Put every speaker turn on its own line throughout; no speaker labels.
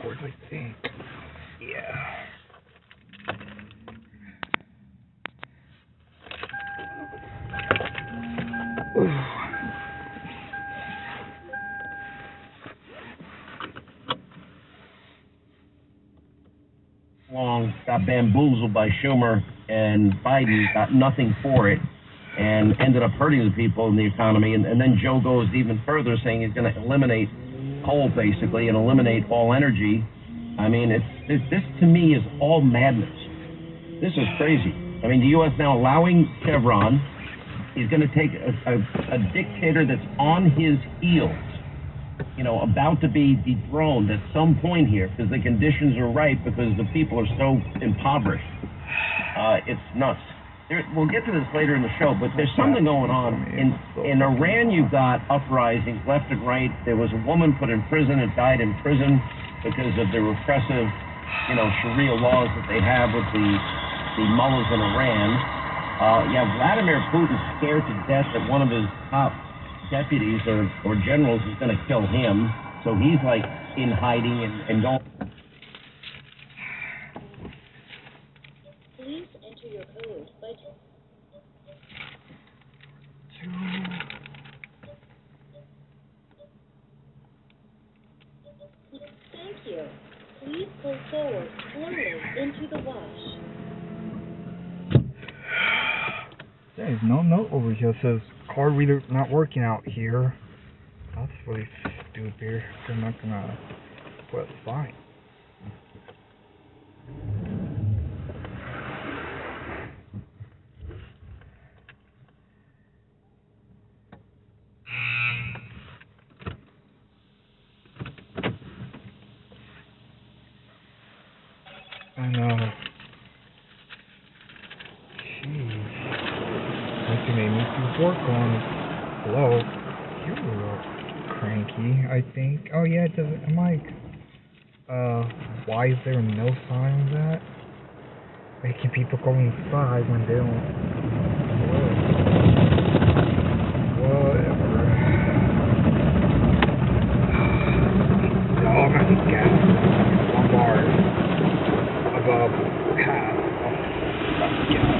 cords, I think. Yeah.
Long got bamboozled by Schumer, and Biden got nothing for it and ended up hurting the people in the economy. And then Joe goes even further, saying he's going to eliminate coal, basically, and eliminate all energy. I mean, this to me is all madness. This is crazy. I mean, the U.S. now allowing Chevron. He's going to take a dictator that's on his heels, you know, about to be dethroned at some point here, because the conditions are right, because the people are so impoverished. It's nuts. We'll get to this later in the show, but there's something going on. In Iran, you've got uprisings left and right. There was a woman put in prison and died in prison because of the repressive, you know, Sharia laws that they have with the mullahs in Iran. Vladimir Putin's scared to death that one of his top deputies or generals is going to kill him, so he's like in hiding and don't.
Please enter your code, Thank you. Please pull forward slowly into the wash.
There's no note over here that says card reader not working out here. That's really stupid. They're not gonna, but it's fine. And they need to work on. Hello, you're a little cranky, I think. Oh yeah, it doesn't. I'm like, why is there no sign of that? Making people go inside when they don't. Whatever. Oh, I got these gas. Boulevard. Above half of gas.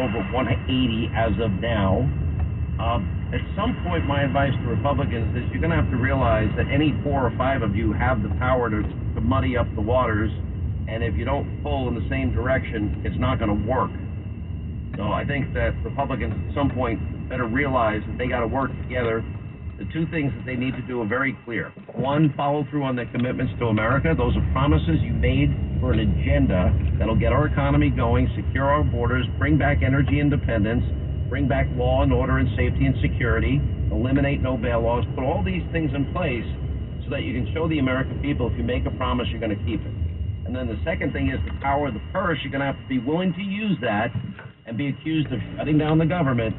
over 180 as of now. At some point, my advice to Republicans is you're going to have to realize that any 4 or 5 of you have the power to muddy up the waters, and if you don't pull in the same direction, it's not going to work. So I think that Republicans at some point better realize that they got to work together. The 2 things that they need to do are very clear. 1, follow through on their commitments to America. Those are promises you made for an agenda that'll get our economy going, secure our borders, bring back energy independence, bring back law and order and safety and security, eliminate no bail laws, put all these things in place so that you can show the American people if you make a promise, you're going to keep it. And then the second thing is the power of the purse. You're going to have to be willing to use that and be accused of shutting down the government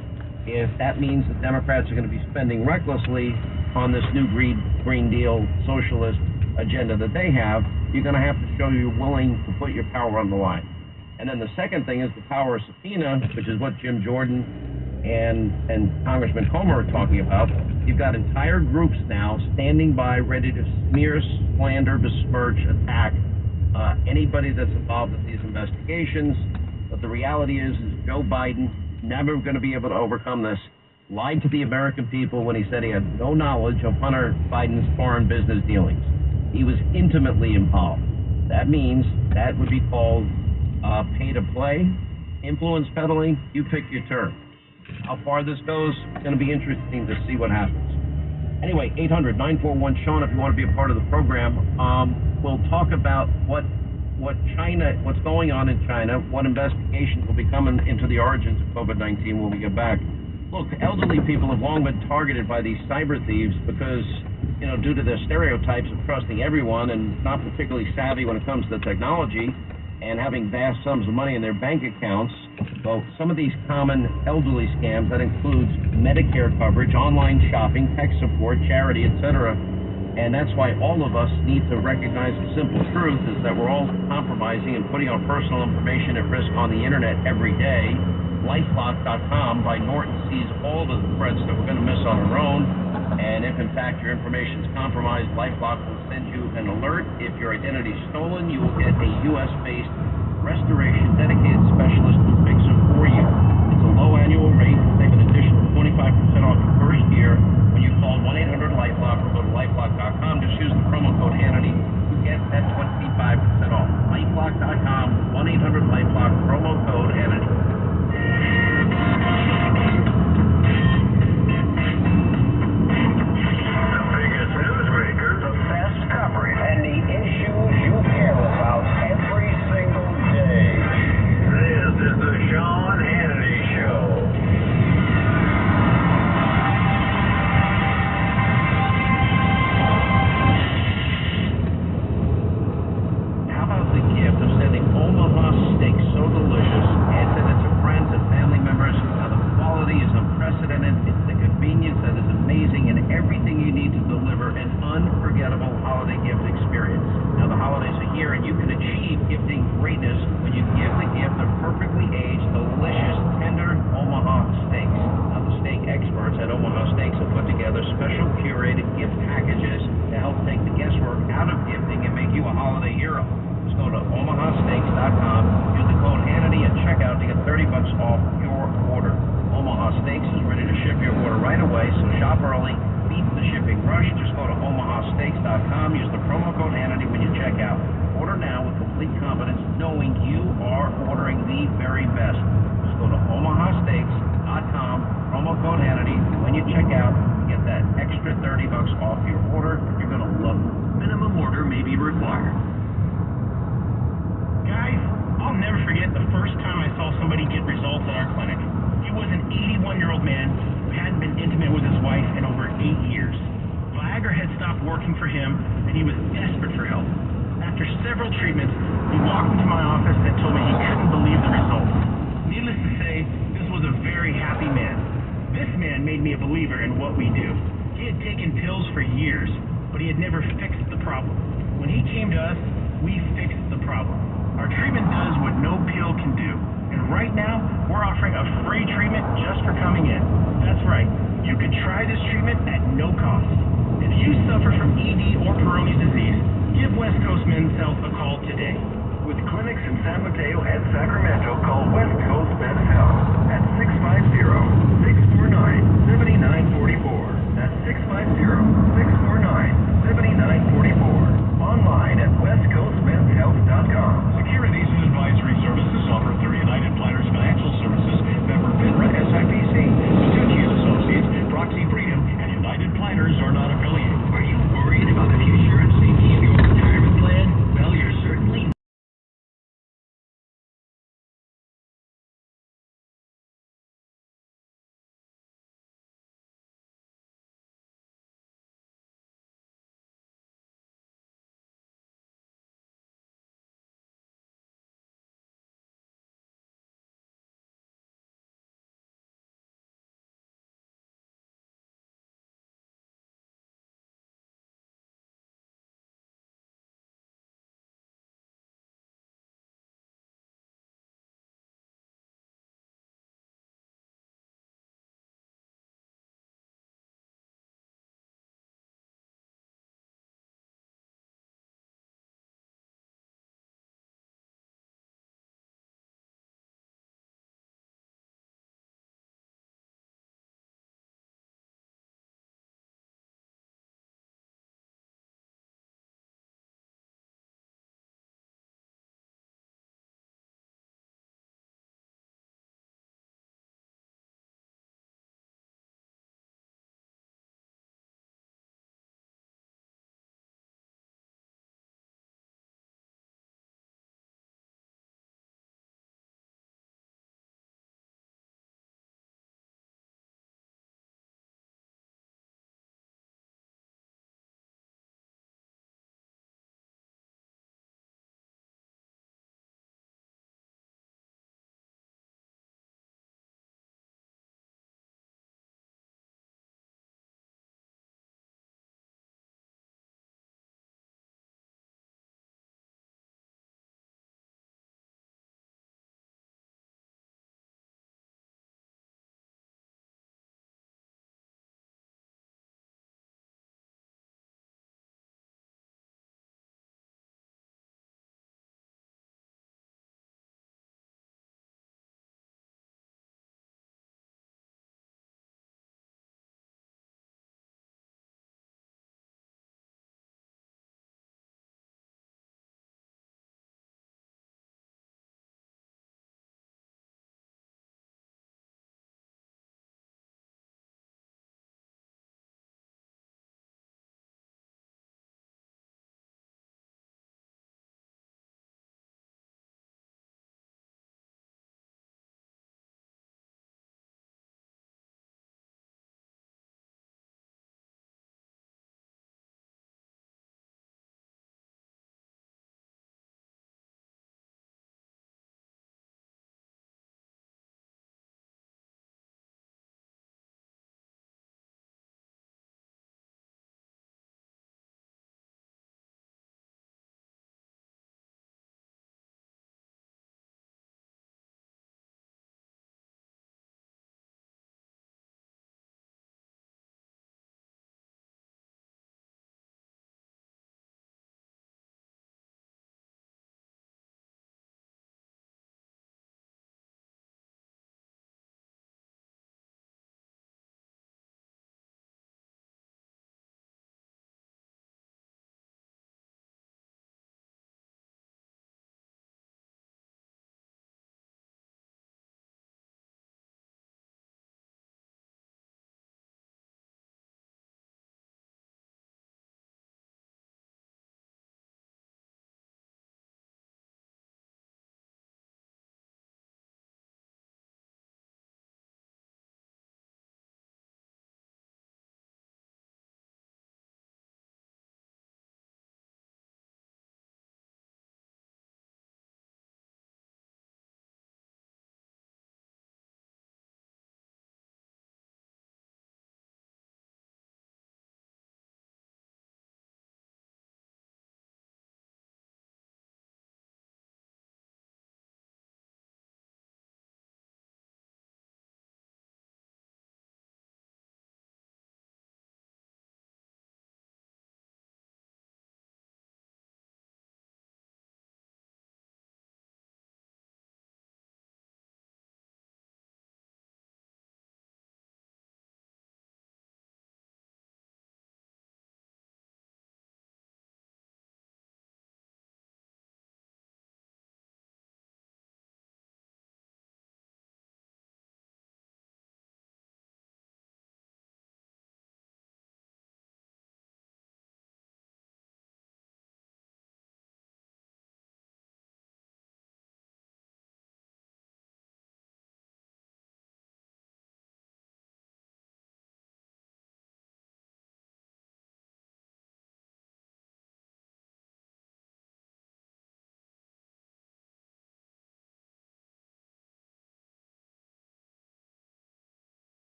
if that means the Democrats are going to be spending recklessly on this new Green Deal socialist agenda that they have. You're going to have to show you're willing to put your power on the line. And then the second thing is the power of subpoena, which is what Jim Jordan and Congressman Comer are talking about. You've got entire groups now standing by, ready to smear, slander, besmirch, attack anybody that's involved in these investigations. But the reality is Joe Biden, never going to be able to overcome this, lied to the American people when he said he had no knowledge of Hunter Biden's foreign business dealings. He was intimately involved. That means that would be called pay to play, influence peddling. You pick your term. How far this goes, it's going to be interesting to see what happens. Anyway, 800-941-SEAN if you want to be a part of the program. We'll talk about what's going on in China, what investigations will be coming into the origins of COVID-19 when we get back. Look, elderly people have long been targeted by these cyber thieves because, due to their stereotypes of trusting everyone and not particularly savvy when it comes to technology and having vast sums of money in their bank accounts. Well, some of these common elderly scams, that includes Medicare coverage, online shopping, tech support, charity, etc. And that's why all of us need to recognize the simple truth is that we're all compromising and putting our personal information at risk on the internet every day. LifeLock.com by Norton sees all the threats that we're going to miss on our own. And if in fact your information is compromised, LifeLock will send you an alert. If your identity is stolen, you will get a U.S.-based restoration dedicated specialist who will fix it for you. It's a low annual rate. Save an additional 25% off your first year when you call 1-800-LifeLock or go to LifeLock.com. Just use the promo code Hannity to get that 25% off. LifeLock.com, 1-800-LifeLock, promo code Hannity.
If you suffer from ED or Peyronie's disease, give West Coast Men's Health a call today.
With clinics in San Mateo and Sacramento, call West Coast Men's Health at 650-649-7944. That's 650-649-7944.